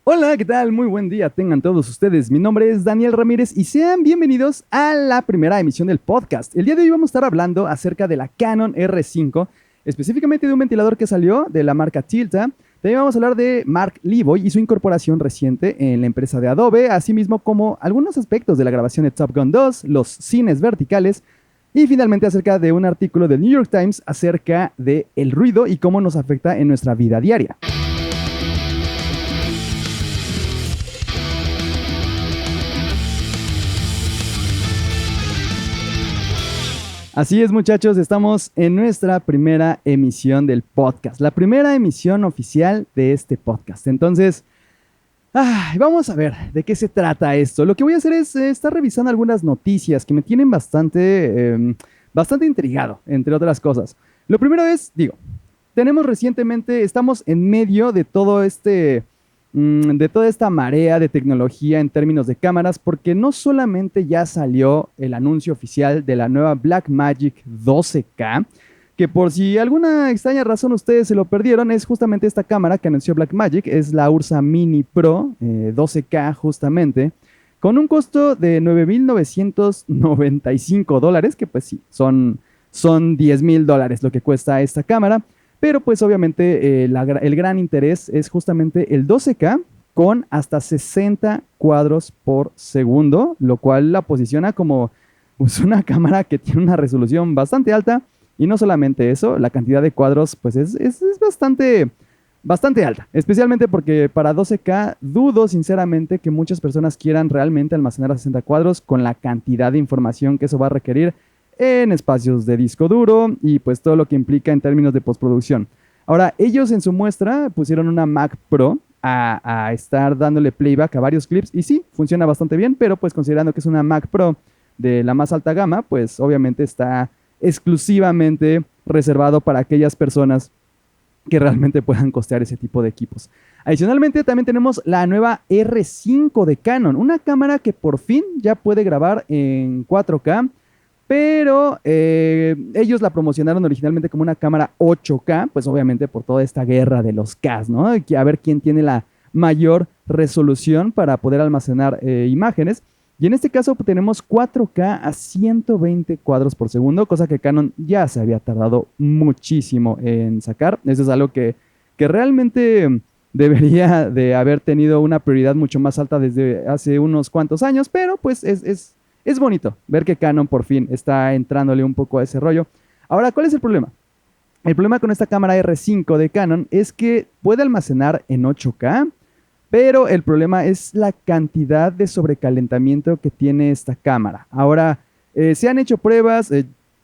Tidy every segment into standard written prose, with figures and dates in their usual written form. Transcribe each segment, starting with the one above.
Hola, ¿qué tal? Muy buen día tengan todos ustedes. Mi nombre es Daniel Ramírez y sean bienvenidos a la primera emisión del podcast. El día de hoy vamos a estar hablando acerca de la Canon R5, específicamente de un ventilador que salió de la marca Tilta. También vamos a hablar de Mark Levoy y su incorporación reciente en la empresa de Adobe, así mismo como algunos aspectos de la grabación de Top Gun 2, los cines verticales y finalmente acerca de un artículo del New York Times acerca de el ruido y cómo nos afecta en nuestra vida diaria. Así es, muchachos, estamos en nuestra primera emisión del podcast, la primera emisión oficial de este podcast. Entonces, vamos a ver de qué se trata esto. Lo que voy a hacer es estar revisando algunas noticias que me tienen bastante intrigado, entre otras cosas. Lo primero es, estamos en medio de de toda esta marea de tecnología en términos de cámaras, porque no solamente ya salió el anuncio oficial de la nueva Blackmagic 12K, que por si alguna extraña razón ustedes se lo perdieron, es justamente esta cámara que anunció Blackmagic, es la Ursa Mini Pro 12K justamente, con un costo de $9,995, que pues sí, son $10,000 lo que cuesta esta cámara. Pero pues obviamente el gran interés es justamente el 12K con hasta 60 cuadros por segundo, lo cual la posiciona como pues, una cámara que tiene una resolución bastante alta. Y no solamente eso, la cantidad de cuadros pues es bastante alta, especialmente porque para 12K dudo sinceramente que muchas personas quieran realmente almacenar a 60 cuadros con la cantidad de información que eso va a requerir en espacios de disco duro y pues todo lo que implica en términos de postproducción. Ahora, ellos en su muestra pusieron una Mac Pro a estar dándole playback a varios clips y sí, funciona bastante bien, pero pues considerando que es una Mac Pro de la más alta gama, pues obviamente está exclusivamente reservado para aquellas personas que realmente puedan costear ese tipo de equipos. Adicionalmente, también tenemos la nueva R5 de Canon, una cámara que por fin ya puede grabar en 4K, pero ellos la promocionaron originalmente como una cámara 8K, pues obviamente por toda esta guerra de los Ks, ¿no? A ver quién tiene la mayor resolución para poder almacenar imágenes. Y en este caso pues, tenemos 4K a 120 cuadros por segundo, cosa que Canon ya se había tardado muchísimo en sacar. Eso es algo que realmente debería de haber tenido una prioridad mucho más alta desde hace unos cuantos años, pero pues es bonito ver que Canon por fin está entrándole un poco a ese rollo. Ahora, ¿cuál es el problema? El problema con esta cámara R5 de Canon es que puede almacenar en 8K, pero el problema es la cantidad de sobrecalentamiento que tiene esta cámara. Ahora, se han hecho pruebas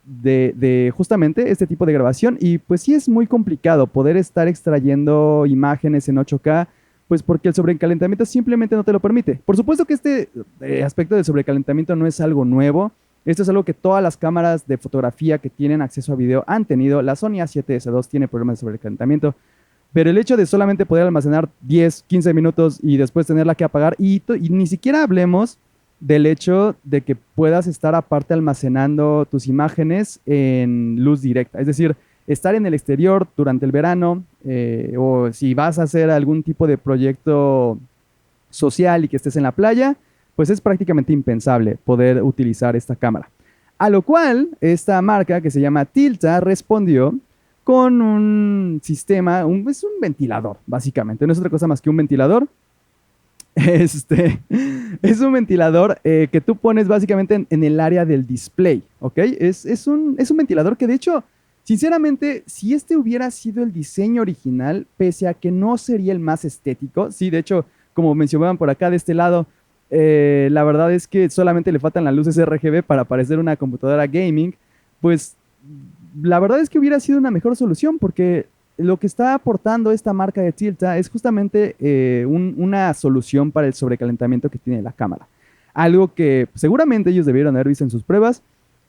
de justamente este tipo de grabación y pues sí es muy complicado poder estar extrayendo imágenes en 8K, pues porque el sobrecalentamiento simplemente no te lo permite. Por supuesto que este aspecto del sobrecalentamiento no es algo nuevo. Esto es algo que todas las cámaras de fotografía que tienen acceso a video han tenido. La Sony A7S II tiene problemas de sobrecalentamiento. Pero el hecho de solamente poder almacenar 10, 15 minutos y después tenerla que apagar, y ni siquiera hablemos del hecho de que puedas estar aparte almacenando tus imágenes en luz directa. Es decir, estar en el exterior durante el verano o si vas a hacer algún tipo de proyecto social y que estés en la playa, pues es prácticamente impensable poder utilizar esta cámara. A lo cual esta marca que se llama Tilta respondió con un sistema, es un ventilador, básicamente. No es otra cosa más que un ventilador. Este es un ventilador que tú pones básicamente en el área del display, ¿ok? Es un ventilador que de hecho, sinceramente, si este hubiera sido el diseño original, pese a que no sería el más estético, sí, de hecho, como mencionaban por acá de este lado, la verdad es que solamente le faltan las luces RGB para parecer una computadora gaming, pues la verdad es que hubiera sido una mejor solución porque lo que está aportando esta marca de Tilta es justamente una solución para el sobrecalentamiento que tiene la cámara. Algo que seguramente ellos debieron haber visto en sus pruebas,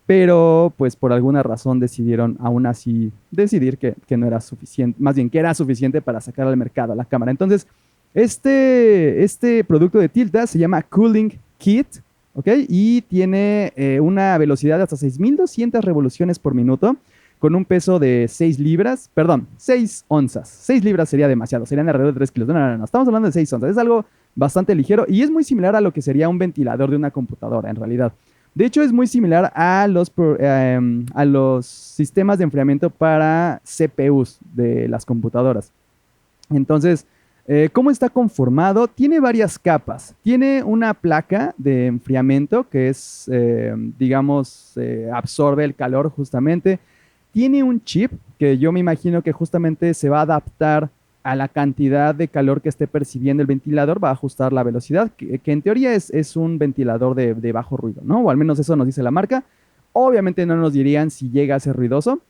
pero pues por alguna razón decidieron aún así decidir que no era suficiente, más bien que era suficiente para sacar al mercado a la cámara. Entonces, este producto de Tilta se llama Cooling Kit, ¿ok? Y tiene una velocidad de hasta 6,200 revoluciones por minuto, con un peso de 6 libras, perdón, 6 onzas. 6 libras sería demasiado, serían alrededor de 3 kilos. No, estamos hablando de 6 onzas. Es algo bastante ligero y es muy similar a lo que sería un ventilador de una computadora, en realidad. De hecho, es muy similar a los sistemas de enfriamiento para CPUs de las computadoras. Entonces, ¿cómo está conformado? Tiene varias capas. Tiene una placa de enfriamiento que es, digamos, absorbe el calor justamente. Tiene un chip que yo me imagino que justamente se va a adaptar a la cantidad de calor que esté percibiendo el ventilador, va a ajustar la velocidad, que en teoría es un ventilador de bajo ruido, ¿no? O al menos eso nos dice la marca. Obviamente no nos dirían si llega a ser ruidoso,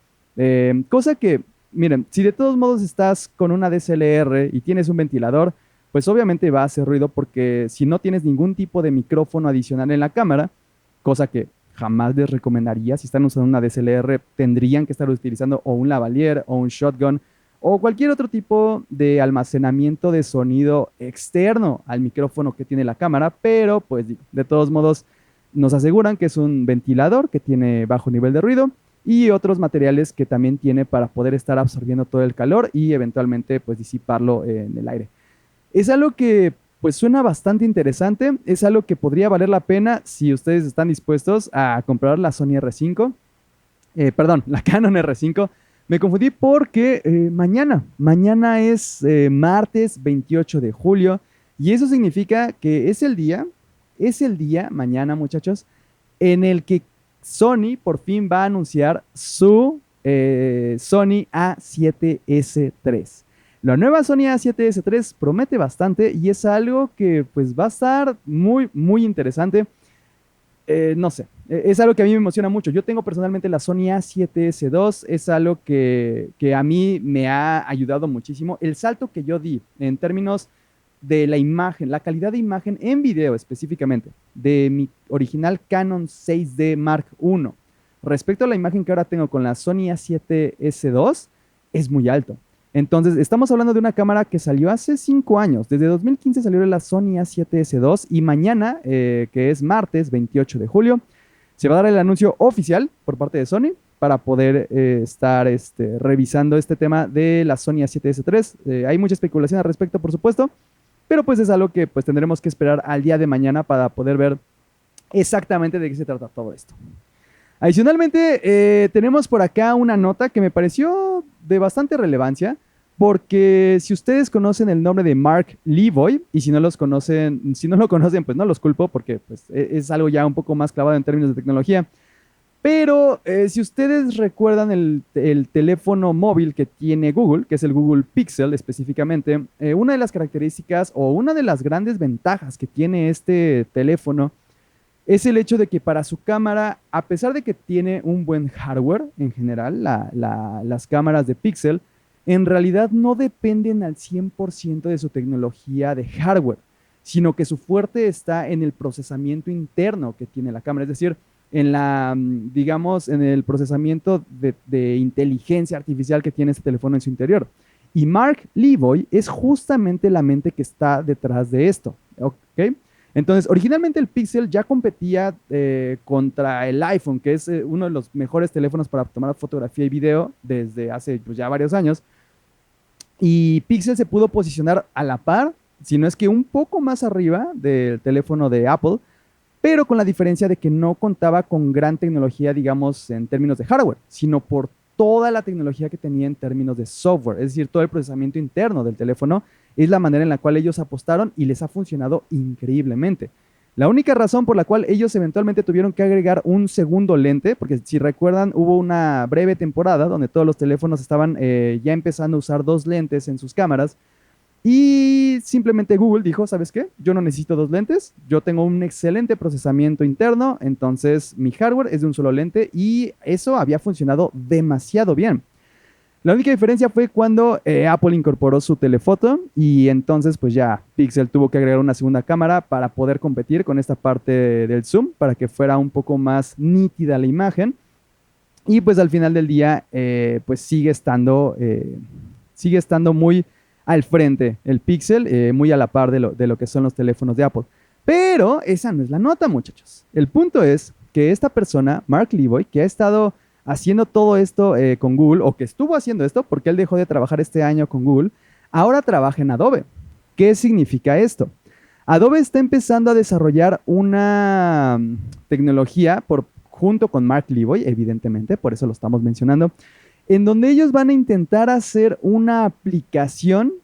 cosa que, miren, si de todos modos estás con una DSLR y tienes un ventilador, pues obviamente va a hacer ruido porque si no tienes ningún tipo de micrófono adicional en la cámara, cosa que jamás les recomendaría, si están usando una DSLR, tendrían que estar utilizando o un lavalier o un shotgun o cualquier otro tipo de almacenamiento de sonido externo al micrófono que tiene la cámara, pero pues de todos modos nos aseguran que es un ventilador que tiene bajo nivel de ruido y otros materiales que también tiene para poder estar absorbiendo todo el calor y eventualmente pues disiparlo en el aire. Es algo que pues suena bastante interesante, es algo que podría valer la pena si ustedes están dispuestos a comprar la Sony R5, perdón, la Canon R5. Me confundí porque mañana es martes 28 de julio y eso significa que es el día, mañana muchachos, en el que Sony por fin va a anunciar su Sony A7S3. La nueva Sony A7S3 promete bastante y es algo que pues va a estar muy, muy interesante. No sé, es algo que a mí me emociona mucho. Yo tengo personalmente la Sony A7S2, es algo que a mí me ha ayudado muchísimo. El salto que yo di en términos de la imagen, la calidad de imagen en video específicamente, de mi original Canon 6D Mark I, respecto a la imagen que ahora tengo con la Sony A7S2, es muy alto. Entonces, estamos hablando de una cámara que salió hace 5 años. Desde 2015 salió la Sony A7S2 y mañana, que es martes 28 de julio, se va a dar el anuncio oficial por parte de Sony para poder estar revisando este tema de la Sony A7S3. Hay mucha especulación al respecto, por supuesto, pero pues es algo que pues tendremos que esperar al día de mañana para poder ver exactamente de qué se trata todo esto. Adicionalmente, tenemos por acá una nota que me pareció de bastante relevancia, porque si ustedes conocen el nombre de Mark Levoy, y si no lo conocen, pues no los culpo, porque pues, es algo ya un poco más clavado en términos de tecnología. Pero si ustedes recuerdan el teléfono móvil que tiene Google, que es el Google Pixel específicamente, una de las características o una de las grandes ventajas que tiene este teléfono es el hecho de que para su cámara, a pesar de que tiene un buen hardware en general, las cámaras de Pixel, en realidad no dependen al 100% de su tecnología de hardware, sino que su fuerte está en el procesamiento interno que tiene la cámara, es decir, digamos, en el procesamiento de inteligencia artificial que tiene este teléfono en su interior. Y Mark Levoy es justamente la mente que está detrás de esto, ¿ok? Entonces, originalmente el Pixel ya competía contra el iPhone, que es uno de los mejores teléfonos para tomar fotografía y video desde hace pues, ya varios años. Y Pixel se pudo posicionar a la par, si no es que un poco más arriba del teléfono de Apple, pero con la diferencia de que no contaba con gran tecnología, digamos, en términos de hardware, sino por toda la tecnología que tenía en términos de software, es decir, todo el procesamiento interno del teléfono es la manera en la cual ellos apostaron y les ha funcionado increíblemente. La única razón por la cual ellos eventualmente tuvieron que agregar un segundo lente, porque si recuerdan hubo una breve temporada donde todos los teléfonos estaban ya empezando a usar 2 lentes en sus cámaras y simplemente Google dijo, ¿sabes qué? Yo no necesito 2 lentes, yo tengo un excelente procesamiento interno, entonces mi hardware es de un solo lente y eso había funcionado demasiado bien. La única diferencia fue cuando Apple incorporó su telefoto y entonces pues ya Pixel tuvo que agregar una segunda cámara para poder competir con esta parte del zoom para que fuera un poco más nítida la imagen y pues al final del día pues sigue estando muy al frente el Pixel, muy a la par de lo que son los teléfonos de Apple. Pero esa no es la nota, muchachos. El punto es que esta persona, Mark Levoy, que ha estado haciendo todo esto con Google, o que estuvo haciendo esto, porque él dejó de trabajar este año con Google, ahora trabaja en Adobe. ¿Qué significa esto? Adobe está empezando a desarrollar una tecnología junto con Mark Levoy, evidentemente, por eso lo estamos mencionando, en donde ellos van a intentar hacer una aplicación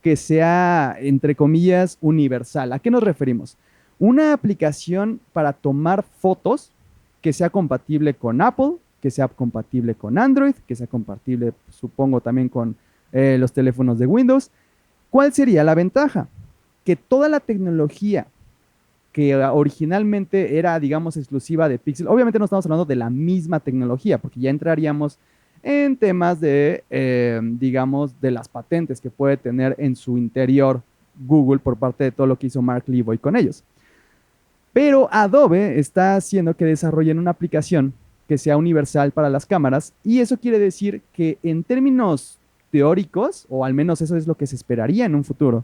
que sea, entre comillas, universal. ¿A qué nos referimos? Una aplicación para tomar fotos que sea compatible con Apple, que sea compatible con Android, que sea compatible, supongo, también con los teléfonos de Windows. ¿Cuál sería la ventaja? Que toda la tecnología que originalmente era, digamos, exclusiva de Pixel, obviamente no estamos hablando de la misma tecnología, porque ya entraríamos en temas de, digamos, de las patentes que puede tener en su interior Google por parte de todo lo que hizo Mark Levoy con ellos. Pero Adobe está haciendo que desarrollen una aplicación que sea universal para las cámaras y eso quiere decir que en términos teóricos, o al menos eso es lo que se esperaría en un futuro,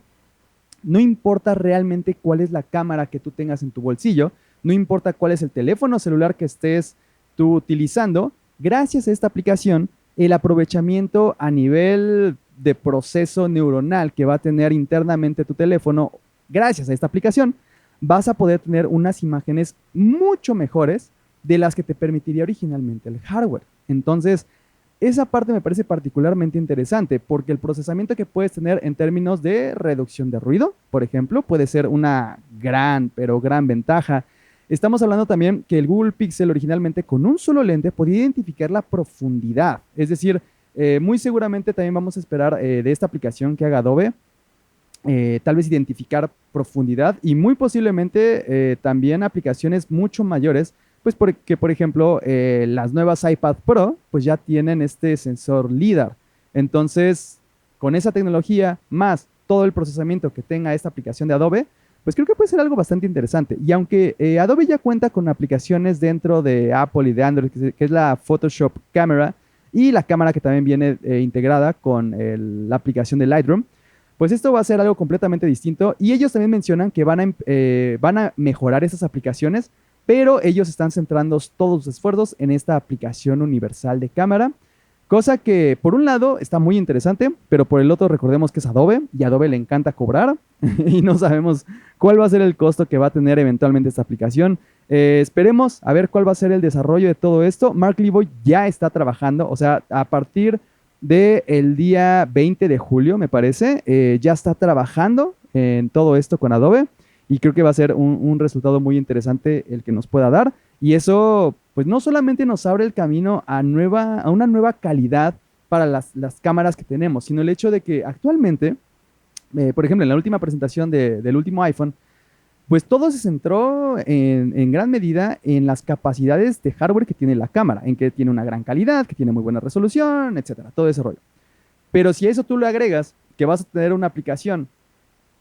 no importa realmente cuál es la cámara que tú tengas en tu bolsillo, no importa cuál es el teléfono celular que estés tú utilizando, gracias a esta aplicación, el aprovechamiento a nivel de proceso neuronal que va a tener internamente tu teléfono, gracias a esta aplicación, vas a poder tener unas imágenes mucho mejores de las que te permitiría originalmente el hardware. Entonces, esa parte me parece particularmente interesante porque el procesamiento que puedes tener en términos de reducción de ruido, por ejemplo, puede ser una gran, pero gran ventaja. Estamos hablando también que el Google Pixel originalmente con un solo lente podía identificar la profundidad. Es decir, muy seguramente también vamos a esperar de esta aplicación que haga Adobe, tal vez identificar profundidad y muy posiblemente también aplicaciones mucho mayores, pues porque, por ejemplo, las nuevas iPad Pro, pues ya tienen este sensor LiDAR. Entonces, con esa tecnología, más todo el procesamiento que tenga esta aplicación de Adobe, pues creo que puede ser algo bastante interesante. Y aunque Adobe ya cuenta con aplicaciones dentro de Apple y de Android, que es la Photoshop Camera, y la cámara que también viene integrada con la aplicación de Lightroom, pues esto va a ser algo completamente distinto. Y ellos también mencionan que van a mejorar esas aplicaciones, pero ellos están centrando todos sus esfuerzos en esta aplicación universal de cámara, cosa que por un lado está muy interesante, pero por el otro recordemos que es Adobe y a Adobe le encanta cobrar y no sabemos cuál va a ser el costo que va a tener eventualmente esta aplicación. Esperemos a ver cuál va a ser el desarrollo de todo esto. Mark Levoy ya está trabajando, o sea, a partir del día 20 de julio, me parece, ya está trabajando en todo esto con Adobe y creo que va a ser un resultado muy interesante el que nos pueda dar. Y eso, pues no solamente nos abre el camino a una nueva calidad para las cámaras que tenemos, sino el hecho de que actualmente, por ejemplo, en la última presentación del último iPhone, pues todo se centró en gran medida en las capacidades de hardware que tiene la cámara, en que tiene una gran calidad, que tiene muy buena resolución, etcétera, todo ese rollo. Pero si a eso tú le agregas que vas a tener una aplicación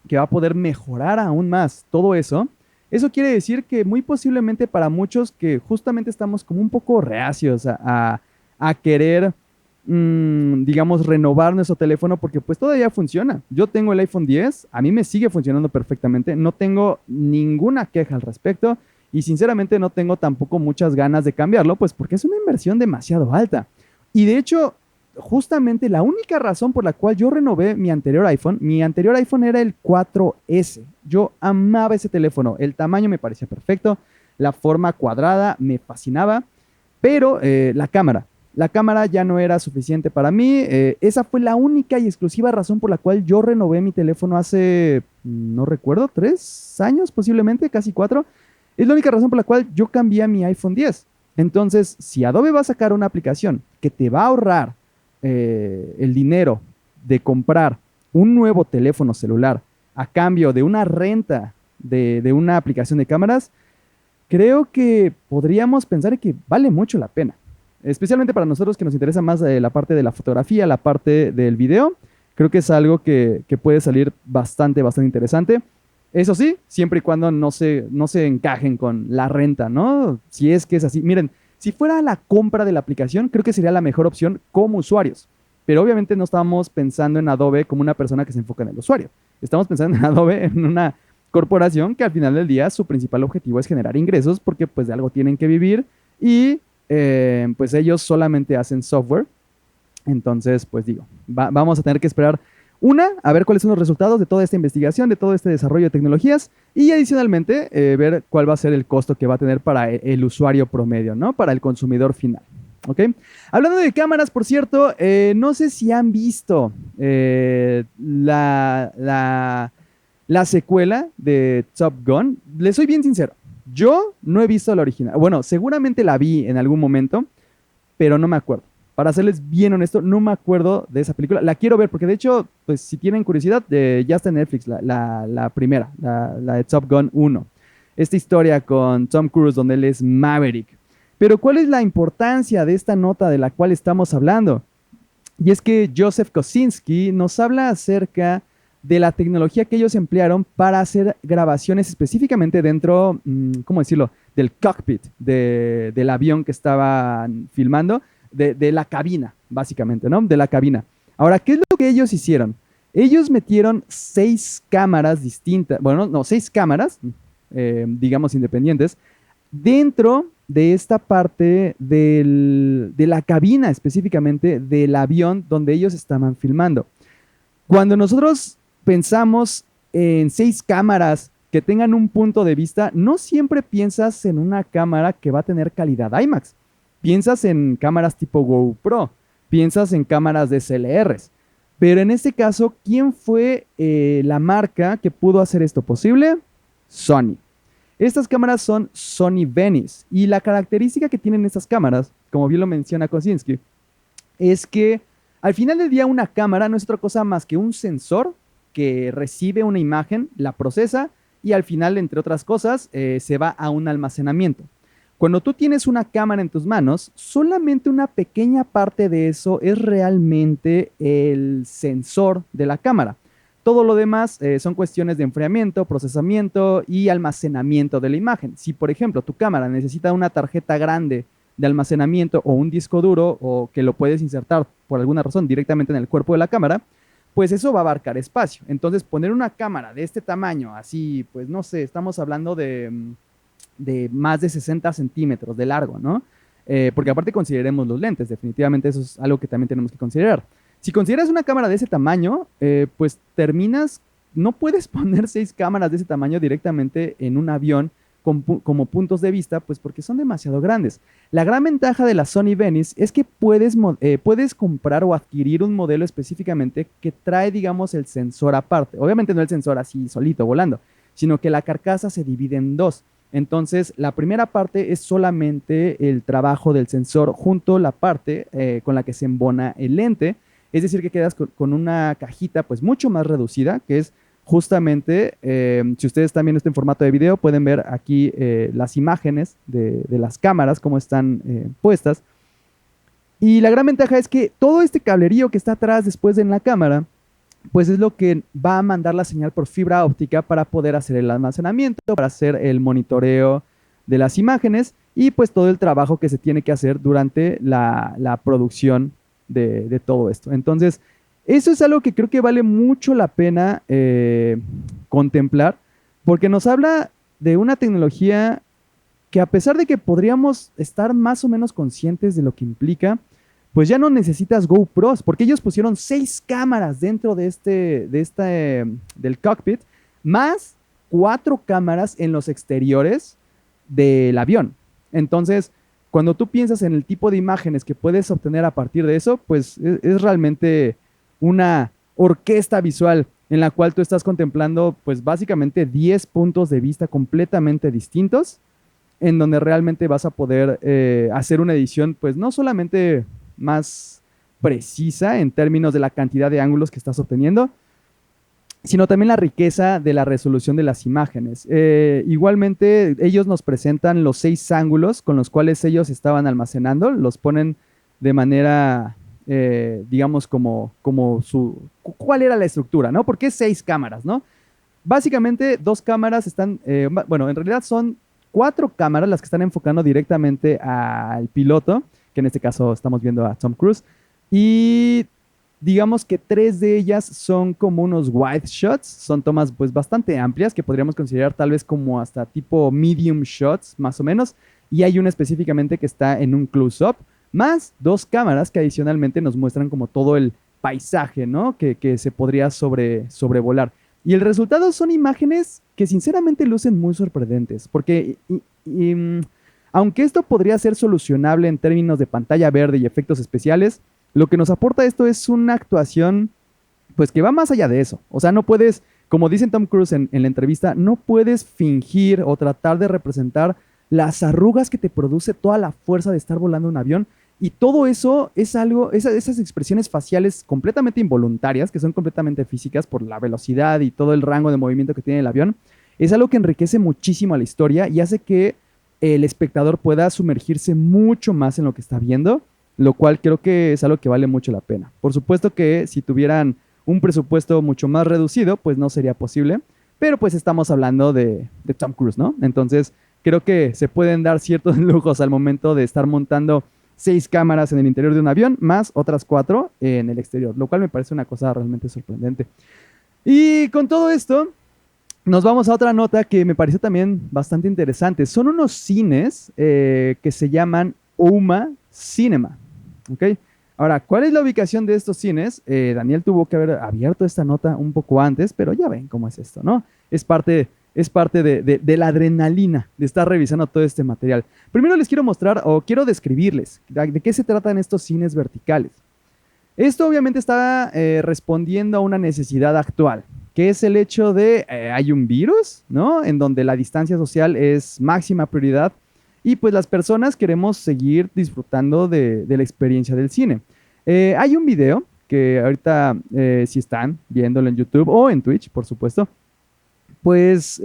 que va a poder mejorar aún más todo eso, eso quiere decir que muy posiblemente para muchos que justamente estamos como un poco reacios a querer, digamos, renovar nuestro teléfono porque pues todavía funciona. Yo tengo el iPhone 10, a mí me sigue funcionando perfectamente, no tengo ninguna queja al respecto y sinceramente no tengo tampoco muchas ganas de cambiarlo, pues porque es una inversión demasiado alta. Y de hecho, justamente la única razón por la cual yo renové mi anterior iPhone era el 4S. Yo amaba ese teléfono, el tamaño me parecía perfecto, la forma cuadrada me fascinaba, pero la cámara ya no era suficiente para mí. Esa fue la única y exclusiva razón por la cual yo renové mi teléfono hace, no recuerdo, 3 años posiblemente, casi 4. Es la única razón por la cual yo cambié a mi iPhone 10. Entonces, si Adobe va a sacar una aplicación que te va a ahorrar el dinero de comprar un nuevo teléfono celular a cambio de una renta de una aplicación de cámaras, creo que podríamos pensar que vale mucho la pena. Especialmente para nosotros que nos interesa más la parte de la fotografía, la parte del video, creo que es algo que puede salir bastante, bastante interesante. Eso sí, siempre y cuando no se encajen con la renta, ¿no? Si es que es así. Miren, si fuera la compra de la aplicación, creo que sería la mejor opción como usuarios. Pero obviamente no estamos pensando en Adobe como una persona que se enfoca en el usuario. Estamos pensando en Adobe en una corporación que al final del día su principal objetivo es generar ingresos porque pues de algo tienen que vivir y pues ellos solamente hacen software. Entonces, pues digo, vamos a tener que esperar a ver cuáles son los resultados de toda esta investigación, de todo este desarrollo de tecnologías y adicionalmente ver cuál va a ser el costo que va a tener para el usuario promedio, ¿no? Para el consumidor final. ¿Ok? Hablando de cámaras, por cierto, no sé si han visto la secuela de Top Gun. Les soy bien sincero, yo no he visto la original. Bueno, seguramente la vi en algún momento, pero no me acuerdo. Para serles bien honesto, no me acuerdo de esa película. La quiero ver porque de hecho, pues si tienen curiosidad, ya está en Netflix, la primera, la de Top Gun 1. Esta historia con Tom Cruise donde él es Maverick. Pero ¿cuál es la importancia de esta nota de la cual estamos hablando? Y es que Joseph Kosinski nos habla acerca de la tecnología que ellos emplearon para hacer grabaciones específicamente dentro, ¿cómo decirlo?, del cockpit del avión que estaban filmando, de la cabina, básicamente, ¿no? De la cabina. Ahora, ¿qué es lo que ellos hicieron? Ellos metieron 6 cámaras distintas, bueno, no, 6 cámaras, digamos, independientes, dentro de esta parte de la cabina específicamente del avión donde ellos estaban filmando. Cuando nosotros pensamos en 6 cámaras que tengan un punto de vista, no siempre piensas en una cámara que va a tener calidad IMAX. Piensas en cámaras tipo GoPro, piensas en cámaras DSLRs. Pero en este caso, ¿quién fue la marca que pudo hacer esto posible? Sony. Estas cámaras son Sony Venice y la característica que tienen estas cámaras, como bien lo menciona Kosinski, es que al final del día una cámara no es otra cosa más que un sensor que recibe una imagen, la procesa y al final, entre otras cosas, se va a un almacenamiento. Cuando tú tienes una cámara en tus manos, solamente una pequeña parte de eso es realmente el sensor de la cámara. Todo lo demás son cuestiones de enfriamiento, procesamiento y almacenamiento de la imagen. Si, por ejemplo, tu cámara necesita una tarjeta grande de almacenamiento o un disco duro o que lo puedes insertar por alguna razón directamente en el cuerpo de la cámara, pues eso va a abarcar espacio. Entonces, poner una cámara de este tamaño, así, pues no sé, estamos hablando de más de 60 centímetros de largo, ¿no? Porque aparte consideremos los lentes, definitivamente eso es algo que también tenemos que considerar. Si consideras una cámara de ese tamaño, pues no puedes poner 6 cámaras de ese tamaño directamente en un avión como puntos de vista, pues porque son demasiado grandes. La gran ventaja de la Sony Venice es que puedes comprar o adquirir un modelo específicamente que trae, digamos, el sensor aparte. Obviamente no el sensor así solito volando, sino que la carcasa se divide en 2. Entonces, la primera parte es solamente el trabajo del sensor junto a la parte con la que se embona el lente. Es decir, que quedas con una cajita pues mucho más reducida, que es justamente, si ustedes están viendo esto en formato de video, pueden ver aquí las imágenes de las cámaras, cómo están puestas. Y la gran ventaja es que todo este cablerío que está atrás después en la cámara, pues es lo que va a mandar la señal por fibra óptica para poder hacer el almacenamiento, para hacer el monitoreo de las imágenes y pues todo el trabajo que se tiene que hacer durante la producción de todo esto. Entonces, eso es algo que creo que vale mucho la pena contemplar, porque nos habla de una tecnología que a pesar de que podríamos estar más o menos conscientes de lo que implica, pues ya no necesitas GoPros, porque ellos pusieron 6 cámaras dentro del cockpit, más 4 cámaras en los exteriores del avión. Entonces, cuando tú piensas en el tipo de imágenes que puedes obtener a partir de eso, pues es realmente una orquesta visual en la cual tú estás contemplando, pues básicamente 10 puntos de vista completamente distintos, en donde realmente vas a poder hacer una edición, pues no solamente más precisa en términos de la cantidad de ángulos que estás obteniendo, sino también la riqueza de la resolución de las imágenes. Igualmente, ellos nos presentan los 6 ángulos con los cuales ellos estaban almacenando, los ponen de manera, digamos, ¿cuál era la estructura, ¿no? ¿Por qué 6 cámaras, no? Básicamente, 2 cámaras están, bueno, en realidad son 4 cámaras las que están enfocando directamente al piloto, que en este caso estamos viendo a Tom Cruise, y digamos que 3 de ellas son como unos wide shots, son tomas pues bastante amplias que podríamos considerar tal vez como hasta tipo medium shots más o menos, y hay una específicamente que está en un close-up, más dos cámaras que adicionalmente nos muestran como todo el paisaje, ¿no? Que se podría sobrevolar. Y el resultado son imágenes que sinceramente lucen muy sorprendentes, porque aunque esto podría ser solucionable en términos de pantalla verde y efectos especiales, lo que nos aporta esto es una actuación pues que va más allá de eso. O sea, no puedes, como dice Tom Cruise en la entrevista, no puedes fingir o tratar de representar las arrugas que te produce toda la fuerza de estar volando un avión. Y todo eso es algo, esas expresiones faciales completamente involuntarias, que son completamente físicas por la velocidad y todo el rango de movimiento que tiene el avión, es algo que enriquece muchísimo a la historia y hace que el espectador pueda sumergirse mucho más en lo que está viendo, lo cual creo que es algo que vale mucho la pena. Por supuesto que si tuvieran un presupuesto mucho más reducido, pues no sería posible, pero pues estamos hablando de Tom Cruise, ¿no? Entonces creo que se pueden dar ciertos lujos al momento de estar montando 6 cámaras en el interior de un avión, más otras 4 en el exterior, lo cual me parece una cosa realmente sorprendente. Y con todo esto, nos vamos a otra nota que me pareció también bastante interesante. Son unos cines que se llaman UMA Cinema. ¿Ok? Ahora, ¿cuál es la ubicación de estos cines? Daniel tuvo que haber abierto esta nota un poco antes, pero ya ven cómo es esto, ¿no? Es parte de la adrenalina de estar revisando todo este material. Primero les quiero mostrar o quiero describirles de qué se tratan estos cines verticales. Esto obviamente está respondiendo a una necesidad actual, que es el hecho de hay un virus, ¿no? En donde la distancia social es máxima prioridad y pues las personas queremos seguir disfrutando de la experiencia del cine. Hay un video que ahorita si están viéndolo en YouTube o en Twitch, por supuesto, pues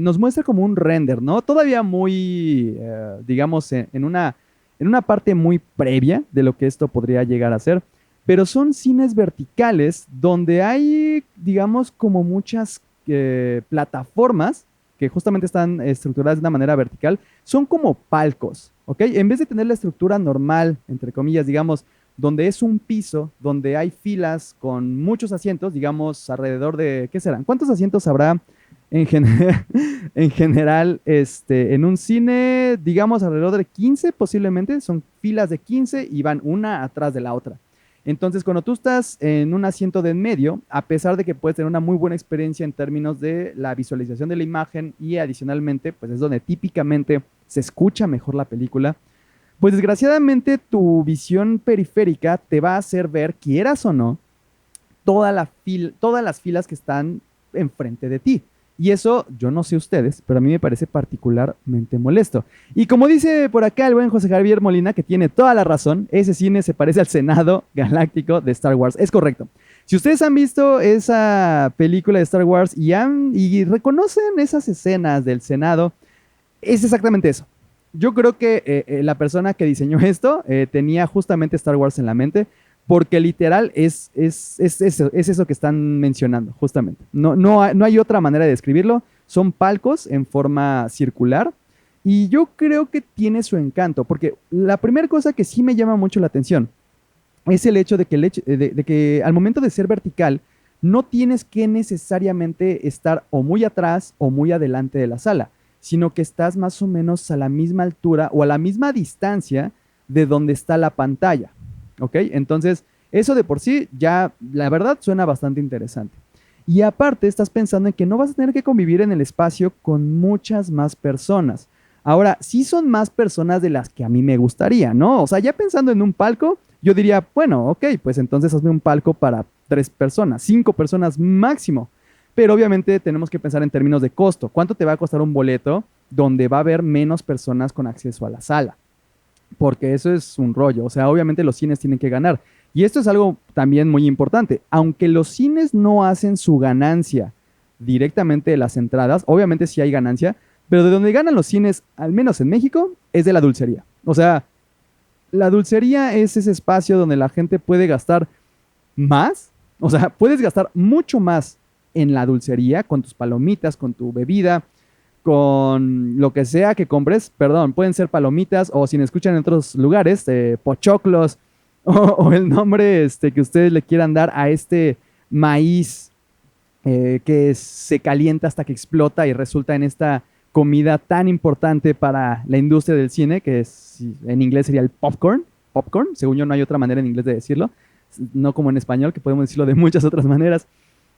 nos muestra como un render, ¿no? Todavía muy, digamos, en una parte muy previa de lo que esto podría llegar a ser, pero son cines verticales donde hay, digamos, como muchas plataformas que justamente están estructuradas de una manera vertical, son como palcos, ¿ok? En vez de tener la estructura normal, entre comillas, digamos, donde es un piso, donde hay filas con muchos asientos, digamos, alrededor de, ¿qué serán? ¿Cuántos asientos habrá en general, en un cine, digamos, alrededor de 15 posiblemente, son filas de 15 y van una atrás de la otra. Entonces, cuando tú estás en un asiento de en medio, a pesar de que puedes tener una muy buena experiencia en términos de la visualización de la imagen y adicionalmente, pues es donde típicamente se escucha mejor la película, pues desgraciadamente tu visión periférica te va a hacer ver, quieras o no, todas las filas que están enfrente de ti. Y eso, yo no sé ustedes, pero a mí me parece particularmente molesto. Y como dice por acá el buen José Javier Molina, que tiene toda la razón, ese cine se parece al Senado Galáctico de Star Wars. Es correcto. Si ustedes han visto esa película de Star Wars y reconocen esas escenas del Senado, es exactamente eso. Yo creo que la persona que diseñó esto tenía justamente Star Wars en la mente, porque literal es eso que están mencionando, justamente. No hay otra manera de describirlo. Son palcos en forma circular y yo creo que tiene su encanto, porque la primera cosa que sí me llama mucho la atención es el hecho de que al momento de ser vertical, no tienes que necesariamente estar o muy atrás o muy adelante de la sala, sino que estás más o menos a la misma altura o a la misma distancia de donde está la pantalla. ¿Ok? Entonces, eso de por sí ya, la verdad, suena bastante interesante. Y aparte, estás pensando en que no vas a tener que convivir en el espacio con muchas más personas. Ahora, sí son más personas de las que a mí me gustaría, ¿no? O sea, ya pensando en un palco, yo diría, bueno, ok, pues entonces hazme un palco para 3 personas, 5 personas máximo. Pero obviamente tenemos que pensar en términos de costo. ¿Cuánto te va a costar un boleto donde va a haber menos personas con acceso a la sala? Porque eso es un rollo. O sea, obviamente los cines tienen que ganar. Y esto es algo también muy importante. Aunque los cines no hacen su ganancia directamente de las entradas, obviamente sí hay ganancia, pero de donde ganan los cines, al menos en México, es de la dulcería. O sea, la dulcería es ese espacio donde la gente puede gastar más, o sea, puedes gastar mucho más en la dulcería, con tus palomitas, con tu bebida, con lo que sea que compres, perdón, pueden ser palomitas o si me escuchan en otros lugares, pochoclos o el nombre que ustedes le quieran dar a este maíz que se calienta hasta que explota y resulta en esta comida tan importante para la industria del cine, que es, en inglés sería el popcorn. Popcorn, según yo no hay otra manera en inglés de decirlo, no como en español, que podemos decirlo de muchas otras maneras.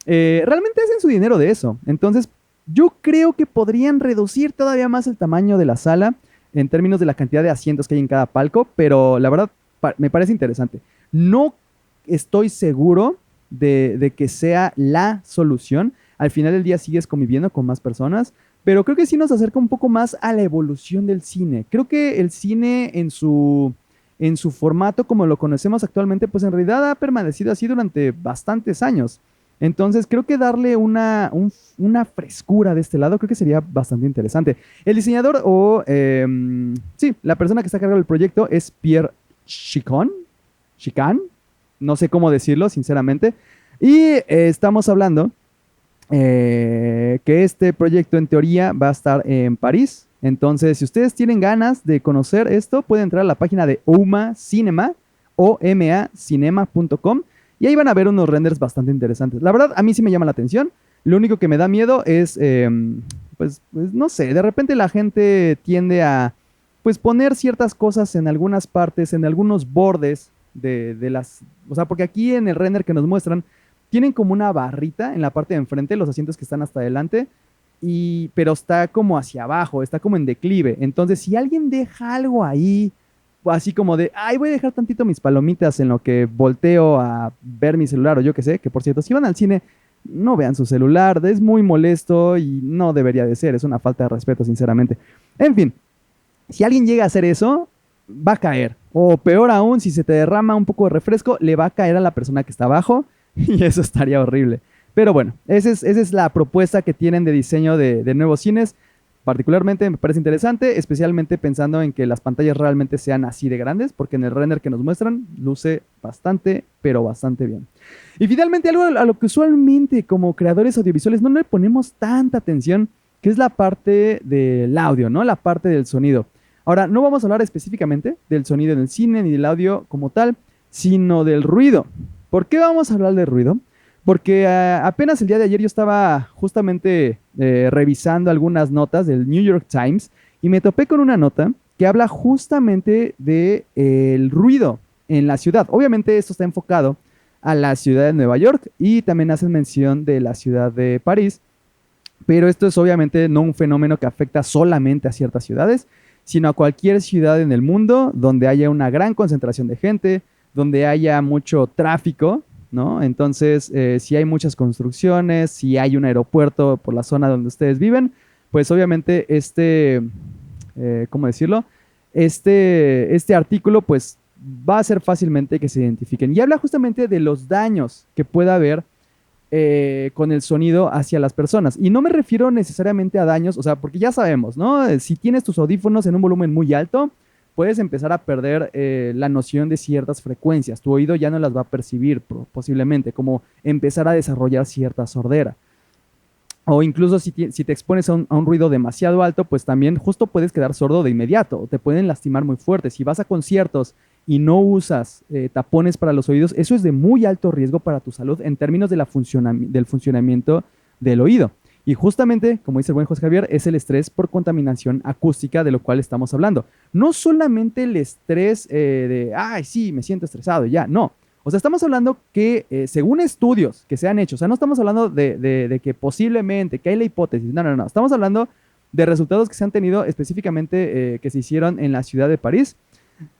Realmente hacen su dinero de eso. Entonces, yo creo que podrían reducir todavía más el tamaño de la sala en términos de la cantidad de asientos que hay en cada palco, pero la verdad me parece interesante. No estoy seguro de que sea la solución. Al final del día sigues conviviendo con más personas, pero creo que sí nos acerca un poco más a la evolución del cine. Creo que el cine en su formato como lo conocemos actualmente, pues en realidad ha permanecido así durante bastantes años. Entonces creo que darle una frescura de este lado creo que sería bastante interesante. El diseñador sí, la persona que está a cargo del proyecto es Pierre Chicane, no sé cómo decirlo sinceramente. Y estamos hablando que este proyecto en teoría va a estar en París. Entonces, si ustedes tienen ganas de conocer esto, pueden entrar a la página de OMA Cinema, omacinema.com, y ahí van a ver unos renders bastante interesantes. La verdad, a mí sí me llama la atención. Lo único que me da miedo es, pues, no sé, de repente la gente tiende a, pues, poner ciertas cosas en algunas partes, en algunos bordes de las... O sea, porque aquí en el render que nos muestran, tienen como una barrita en la parte de enfrente, los asientos que están hasta adelante, pero está como hacia abajo, está como en declive. Entonces, si alguien deja algo ahí, así como de, ay, voy a dejar tantito mis palomitas en lo que volteo a ver mi celular o yo qué sé, que por cierto, si van al cine, no vean su celular, es muy molesto y no debería de ser, es una falta de respeto, sinceramente. En fin, si alguien llega a hacer eso, va a caer. O peor aún, si se te derrama un poco de refresco, le va a caer a la persona que está abajo y eso estaría horrible. Pero bueno, esa es la propuesta que tienen de diseño de nuevos cines. Particularmente me parece interesante, especialmente pensando en que las pantallas realmente sean así de grandes, porque en el render que nos muestran luce bastante, pero bastante bien. Y finalmente algo a lo que usualmente como creadores audiovisuales no le ponemos tanta atención, que es la parte del audio, ¿no? La parte del sonido. Ahora, no vamos a hablar específicamente del sonido en el cine ni del audio como tal, sino del ruido. ¿Por qué vamos a hablar del ruido? Porque apenas el día de ayer yo estaba justamente revisando algunas notas del New York Times y me topé con una nota que habla justamente del ruido en la ciudad. Obviamente esto está enfocado a la ciudad de Nueva York y también hacen mención de la ciudad de París, pero esto es obviamente no un fenómeno que afecta solamente a ciertas ciudades, sino a cualquier ciudad en el mundo donde haya una gran concentración de gente, donde haya mucho tráfico, ¿no? Entonces, si hay muchas construcciones, si hay un aeropuerto por la zona donde ustedes viven, pues obviamente ¿cómo decirlo? Este artículo pues va a ser fácilmente que se identifiquen. Y habla justamente de los daños que pueda haber con el sonido hacia las personas. Y no me refiero necesariamente a daños, o sea, porque ya sabemos, ¿no? Si tienes tus audífonos en un volumen muy alto, puedes empezar a perder la noción de ciertas frecuencias. Tu oído ya no las va a percibir posiblemente, como empezar a desarrollar cierta sordera. O incluso si te expones a un ruido demasiado alto, pues también justo puedes quedar sordo de inmediato, o te pueden lastimar muy fuerte. Si vas a conciertos y no usas tapones para los oídos, eso es de muy alto riesgo para tu salud en términos de del funcionamiento del oído. Y justamente, como dice el buen José Javier, es el estrés por contaminación acústica de lo cual estamos hablando. No solamente el estrés ay, sí, me siento estresado, ya, no. O sea, estamos hablando que según estudios que se han hecho, o sea, no estamos hablando de que posiblemente, que hay la hipótesis, no. Estamos hablando de resultados que se han tenido específicamente que se hicieron en la ciudad de París,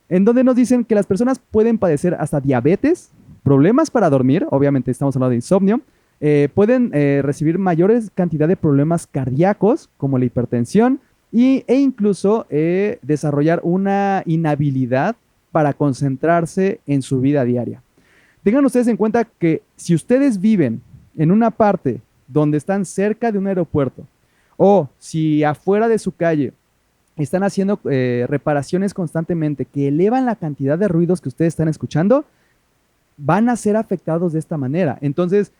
en donde nos dicen que las personas pueden padecer hasta diabetes, problemas para dormir, obviamente estamos hablando de insomnio, pueden recibir mayores cantidad de problemas cardíacos, como la hipertensión, e incluso desarrollar una inhabilidad para concentrarse en su vida diaria. Tengan ustedes en cuenta que si ustedes viven en una parte donde están cerca de un aeropuerto, o si afuera de su calle están haciendo reparaciones constantemente que elevan la cantidad de ruidos que ustedes están escuchando, van a ser afectados de esta manera. Entonces,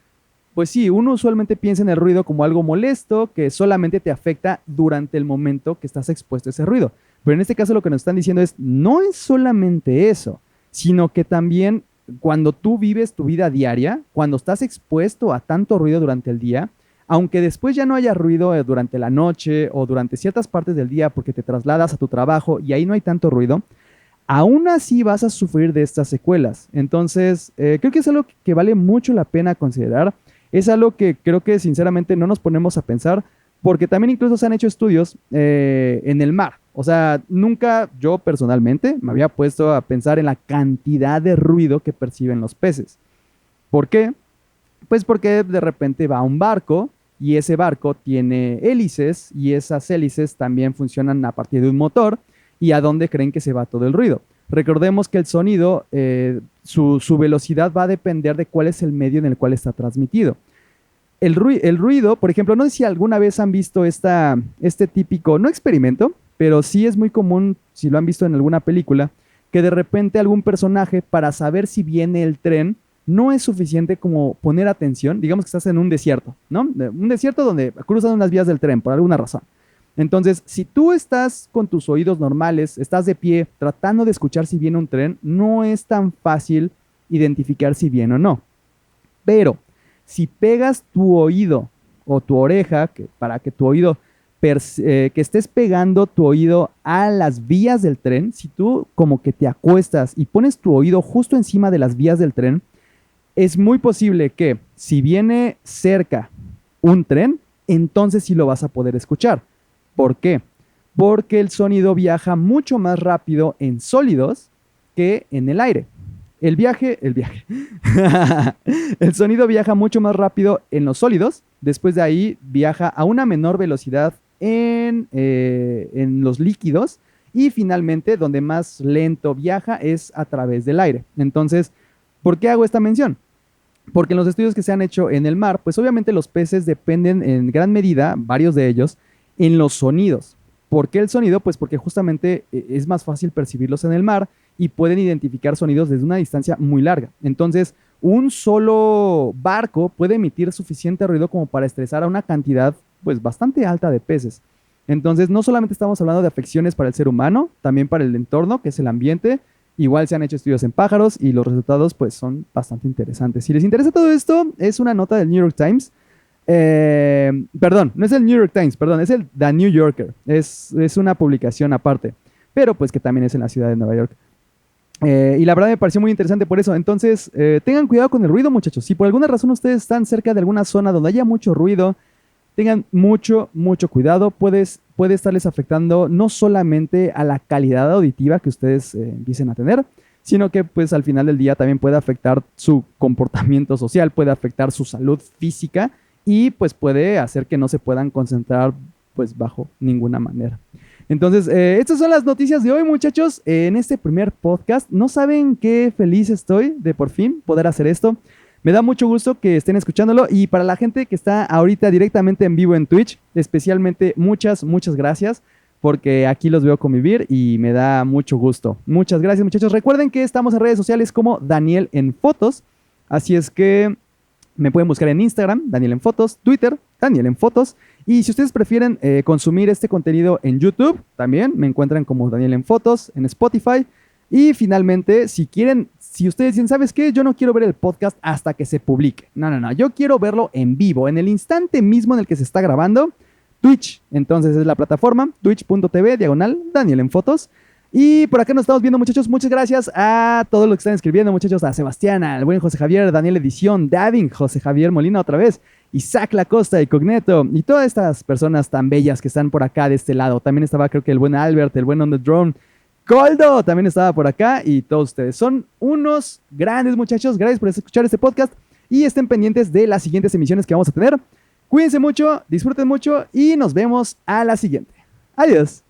pues sí, uno usualmente piensa en el ruido como algo molesto que solamente te afecta durante el momento que estás expuesto a ese ruido. Pero en este caso lo que nos están diciendo es, no es solamente eso, sino que también cuando tú vives tu vida diaria, cuando estás expuesto a tanto ruido durante el día, aunque después ya no haya ruido durante la noche o durante ciertas partes del día porque te trasladas a tu trabajo y ahí no hay tanto ruido, aún así vas a sufrir de estas secuelas. Entonces, creo que es algo que vale mucho la pena considerar. Es algo que creo que sinceramente no nos ponemos a pensar, porque también incluso se han hecho estudios en el mar. O sea, nunca yo personalmente me había puesto a pensar en la cantidad de ruido que perciben los peces. ¿Por qué? Pues porque de repente va un barco y ese barco tiene hélices y esas hélices también funcionan a partir de un motor. ¿Y a dónde creen que se va todo el ruido? Recordemos que el sonido, su velocidad va a depender de cuál es el medio en el cual está transmitido. El ruido, por ejemplo, no sé si alguna vez han visto este típico, no experimento, pero sí es muy común, si lo han visto en alguna película, que de repente algún personaje, para saber si viene el tren, no es suficiente como poner atención. Digamos que estás en un desierto, ¿no? Un desierto donde cruzan unas vías del tren por alguna razón. Entonces, si tú estás con tus oídos normales, estás de pie tratando de escuchar si viene un tren, no es tan fácil identificar si viene o no. Pero si pegas tu oído o tu oreja, para que tu oído, que estés pegando tu oído a las vías del tren, si tú como que te acuestas y pones tu oído justo encima de las vías del tren, es muy posible que si viene cerca un tren, entonces sí lo vas a poder escuchar. ¿Por qué? Porque el sonido viaja mucho más rápido en sólidos que en el aire. El sonido viaja mucho más rápido en los sólidos, después de ahí viaja a una menor velocidad en los líquidos y finalmente donde más lento viaja es a través del aire. Entonces, ¿por qué hago esta mención? Porque en los estudios que se han hecho en el mar, pues obviamente los peces dependen en gran medida, varios de ellos, en los sonidos. ¿Por qué el sonido? Pues porque justamente es más fácil percibirlos en el mar y pueden identificar sonidos desde una distancia muy larga. Entonces, un solo barco puede emitir suficiente ruido como para estresar a una cantidad pues bastante alta de peces. Entonces, no solamente estamos hablando de afecciones para el ser humano, también para el entorno, que es el ambiente. Igual se han hecho estudios en pájaros y los resultados pues son bastante interesantes. Si les interesa todo esto, es una nota del New York Times. Perdón, no es el New York Times, perdón, es el The New Yorker. Es una publicación aparte, pero pues que también es en la ciudad de Nueva York. Y la verdad me pareció muy interesante por eso. Entonces, tengan cuidado con el ruido, muchachos. Si por alguna razón ustedes están cerca de alguna zona donde haya mucho ruido, tengan mucho, mucho cuidado. Puede estarles afectando no solamente a la calidad auditiva que ustedes empiecen a tener, sino que pues al final del día también puede afectar su comportamiento social, puede afectar su salud física y pues puede hacer que no se puedan concentrar pues bajo ninguna manera. Entonces, estas son las noticias de hoy, muchachos, en este primer podcast. No saben qué feliz estoy de por fin poder hacer esto. Me da mucho gusto que estén escuchándolo y para la gente que está ahorita directamente en vivo en Twitch, especialmente muchas, muchas gracias porque aquí los veo convivir y me da mucho gusto. Muchas gracias, muchachos. Recuerden que estamos en redes sociales como Daniel en Fotos, así es que me pueden buscar en Instagram, Daniel en Fotos, Twitter, Daniel en Fotos. Y si ustedes prefieren consumir este contenido en YouTube, también me encuentran como Daniel en Fotos, en Spotify. Y finalmente, si ustedes dicen, ¿sabes qué? Yo no quiero ver el podcast hasta que se publique. No, yo quiero verlo en vivo, en el instante mismo en el que se está grabando. Twitch, entonces es la plataforma, twitch.tv/Daniel en Fotos. Y por acá nos estamos viendo, muchachos. Muchas gracias a todos los que están escribiendo, muchachos. A Sebastián, al buen José Javier, Daniel Edición, Davin, José Javier Molina otra vez, Isaac Lacosta y Cogneto, y todas estas personas tan bellas que están por acá de este lado. También estaba creo que el buen Albert, el buen On The Drone, Coldo también estaba por acá y todos ustedes. Son unos grandes muchachos. Gracias por escuchar este podcast y estén pendientes de las siguientes emisiones que vamos a tener. Cuídense mucho, disfruten mucho y nos vemos a la siguiente. Adiós.